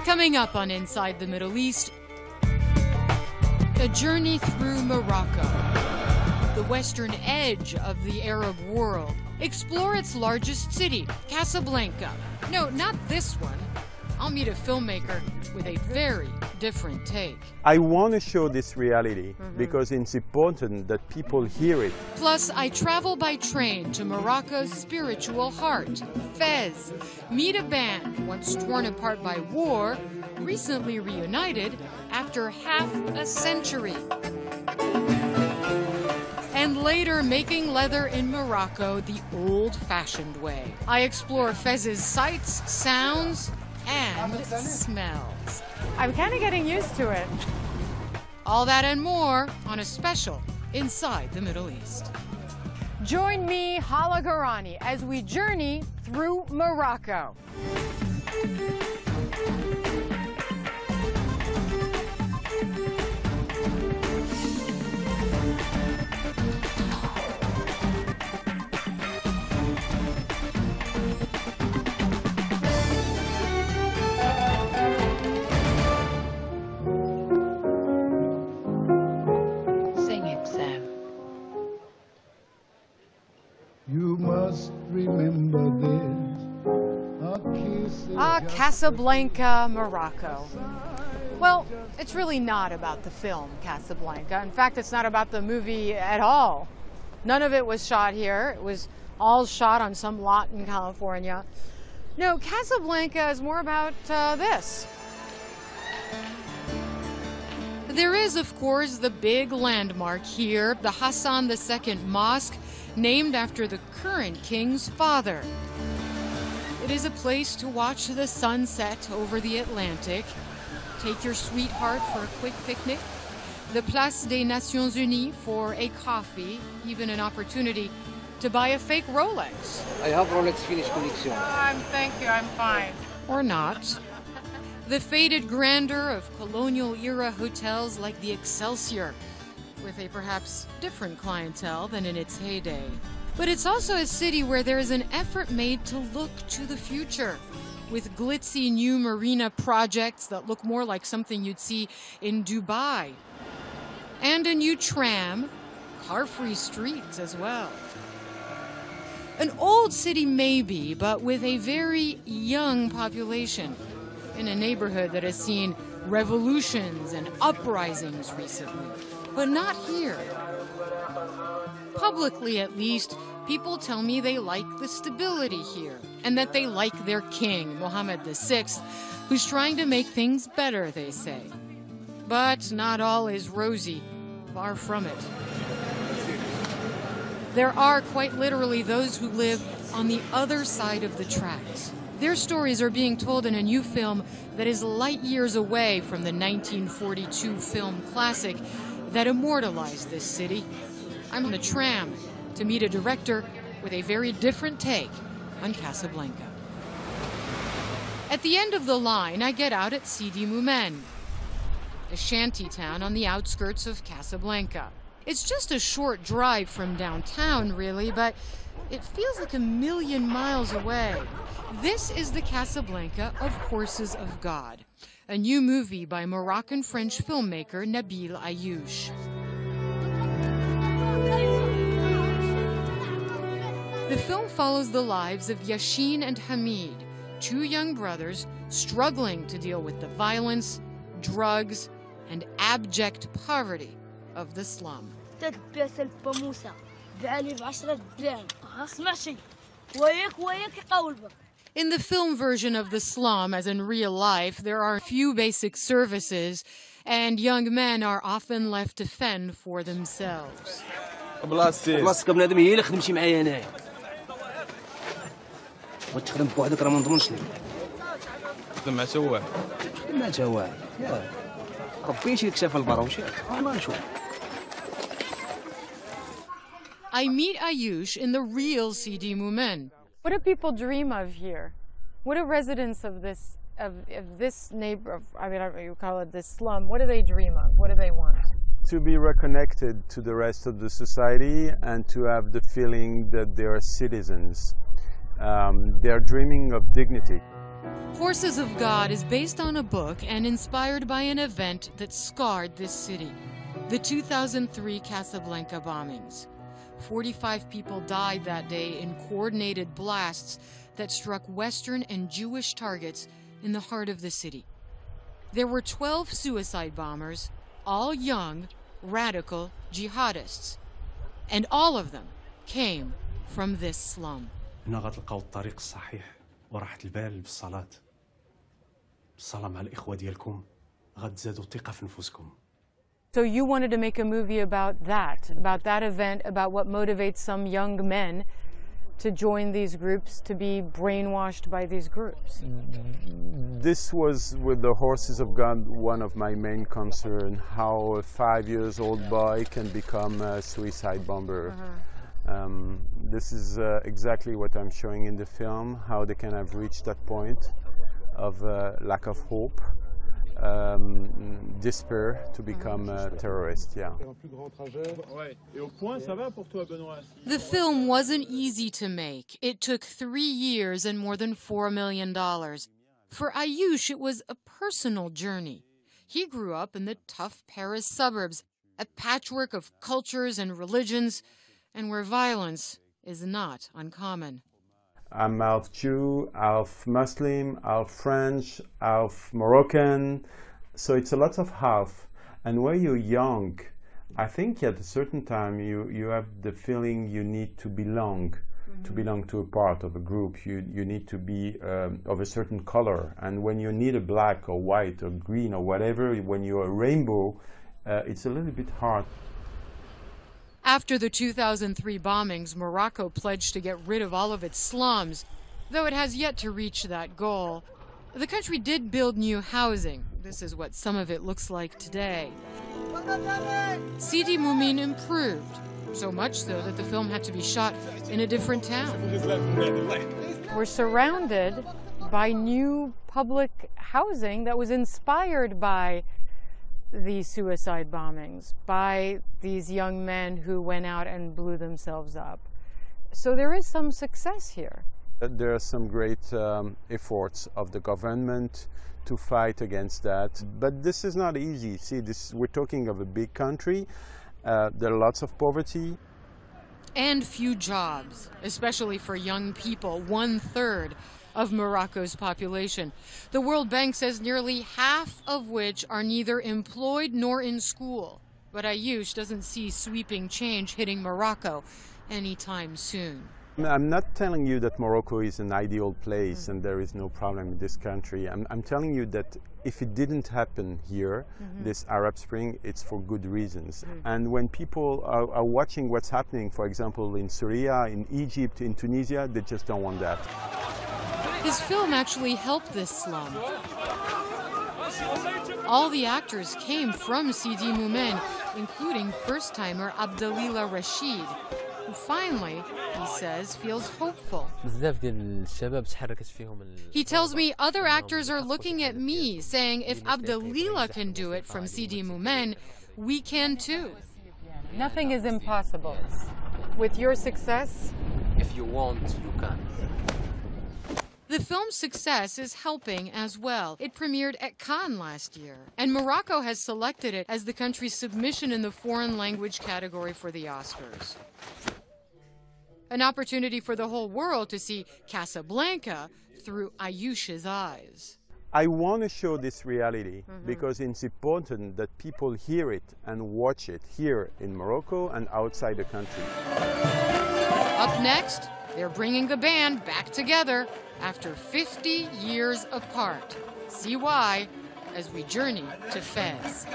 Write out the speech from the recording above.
Coming up on Inside the Middle East, a journey through Morocco, the western edge of the Arab world. Explore its largest city, Casablanca. No, not this one. I'll meet a filmmaker with a very different take. I want to show this reality because it's important that people hear it. Plus, I travel by train to Morocco's spiritual heart, Fez. Meet a band once torn apart by war, recently reunited after half a century. And later making leather in Morocco the old-fashioned way. I explore Fez's sights, sounds, and smells. I'm kind of getting used to it. All that and more on a special Inside the Middle East. Join me, Hala Garani, as we journey through Morocco. You must remember this. Casablanca, Morocco. Well, it's really not about the film Casablanca. In fact, it's not about the movie at all. None of it was shot here. It was all shot on some lot in California. No, Casablanca is more about this. There is, of course, the big landmark here, the Hassan II Mosque, named after the current king's father. It is a place to watch the sunset over the Atlantic, take your sweetheart for a quick picnic, the Place des Nations Unies for a coffee, even an opportunity to buy a fake Rolex. I have Rolex finished collection. Thank you, I'm fine. Or not. The faded grandeur of colonial-era hotels like the Excelsior, with a perhaps different clientele than in its heyday. But it's also a city where there is an effort made to look to the future, with glitzy new marina projects that look more like something you'd see in Dubai. And a new tram, car-free streets as well. An old city maybe, but with a very young population, in a neighborhood that has seen revolutions and uprisings recently. But not here. Publicly, at least, people tell me they like the stability here, and that they like their king, Mohammed VI, who's trying to make things better, they say. But not all is rosy. Far from it. There are quite literally those who live on the other side of the tracks. Their stories are being told in a new film that is light years away from the 1942 film classic that immortalized this city. I'm on a tram to meet a director with a very different take on Casablanca. At the end of the line, I get out at Sidi Moumen, a shanty town on the outskirts of Casablanca. It's just a short drive from downtown, really, but it feels like a million miles away. This is the Casablanca of Horses of God, a new movie by Moroccan-French filmmaker Nabil Ayouch. The film follows the lives of Yashin and Hamid, two young brothers struggling to deal with the violence, drugs, and abject poverty of the slum. In the film version of the slum, as in real life, there are few basic services, and young men are often left to fend for themselves. بلاصتك بنادم هي اللي خدمتي معايا هنايا. بغيت تخدم بوحدك راه ما نضمنش ليك. خدم مع تا واحد. خدم مع تا واحد. ياك. ربي شي كشاف البروشات. ما نشوف. I meet Ayouch in the real Sidi Moumen. What do people dream of here? What do residents of this neighbor, I mean, you call it this slum, what do they dream of? What do they want? To be reconnected to the rest of the society and to have the feeling that they are citizens. They are dreaming of dignity. Horses of God is based on a book and inspired by an event that scarred this city, the 2003 Casablanca bombings. 45 people died that day in coordinated blasts that struck Western and Jewish targets in the heart of the city. There were 12 suicide bombers, all young, radical jihadists, and all of them came from this slum. إن غاد لقاو الطريق الصحيح وراحة البال بالصلاة. بالصلاة مع الإخوة ديالكم غاد تزادوا الثقة في نفوسكم. So you wanted to make a movie about that event, about what motivates some young men to join these groups, to be brainwashed by these groups. This was, with the Horses of God, one of my main concerns, how a 5-year-old boy can become a suicide bomber. This is exactly what I'm showing in the film, how they can have reached that point of lack of hope, despair to become a terrorist, yeah. The film wasn't easy to make. It took 3 years and more than $4 million. For Ayouch, it was a personal journey. He grew up in the tough Paris suburbs, a patchwork of cultures and religions, and where violence is not uncommon. I'm half Jew, half Muslim, half French, half Moroccan, so it's a lot of half. And when you're young, I think at a certain time you have the feeling you need to belong, to a part of a group. You need to be of a certain color. And when you need a black or white or green or whatever, when you're a rainbow, it's a little bit hard. After the 2003 bombings, Morocco pledged to get rid of all of its slums, though it has yet to reach that goal. The country did build new housing. This is what some of it looks like today. Sidi Moumin improved, so much so that the film had to be shot in a different town. We're surrounded by new public housing that was inspired by these suicide bombings, by these young men who went out and blew themselves up. So there is some success here. There are some great efforts of the government to fight against that, but this is not easy. See, we're talking of a big country. There are lots of poverty. And few jobs, especially for young people, 1/3 of Morocco's population. The World Bank says nearly half of which are neither employed nor in school. But Ayouch doesn't see sweeping change hitting Morocco anytime soon. I'm not telling you that Morocco is an ideal place and there is no problem in this country. I'm telling you that if it didn't happen here, this Arab Spring, it's for good reasons. And when people are watching what's happening, for example, in Syria, in Egypt, in Tunisia, they just don't want that. His film actually helped this slum. All the actors came from Sidi Moumen, including first-timer Abdelila Rashid, who finally, he says, feels hopeful. He tells me other actors are looking at me, saying if Abdelila can do it from Sidi Moumen, we can too. Nothing is impossible. With your success, If you want, you can. The film's success is helping as well. It premiered at Cannes last year, and Morocco has selected it as the country's submission in the foreign language category for the Oscars. An opportunity for the whole world to see Casablanca through Ayouch's eyes. I want to show this reality because it's important that people hear it and watch it here in Morocco and outside the country. Up next, they're bringing the band back together after 50 years apart. See why as we journey to Fez.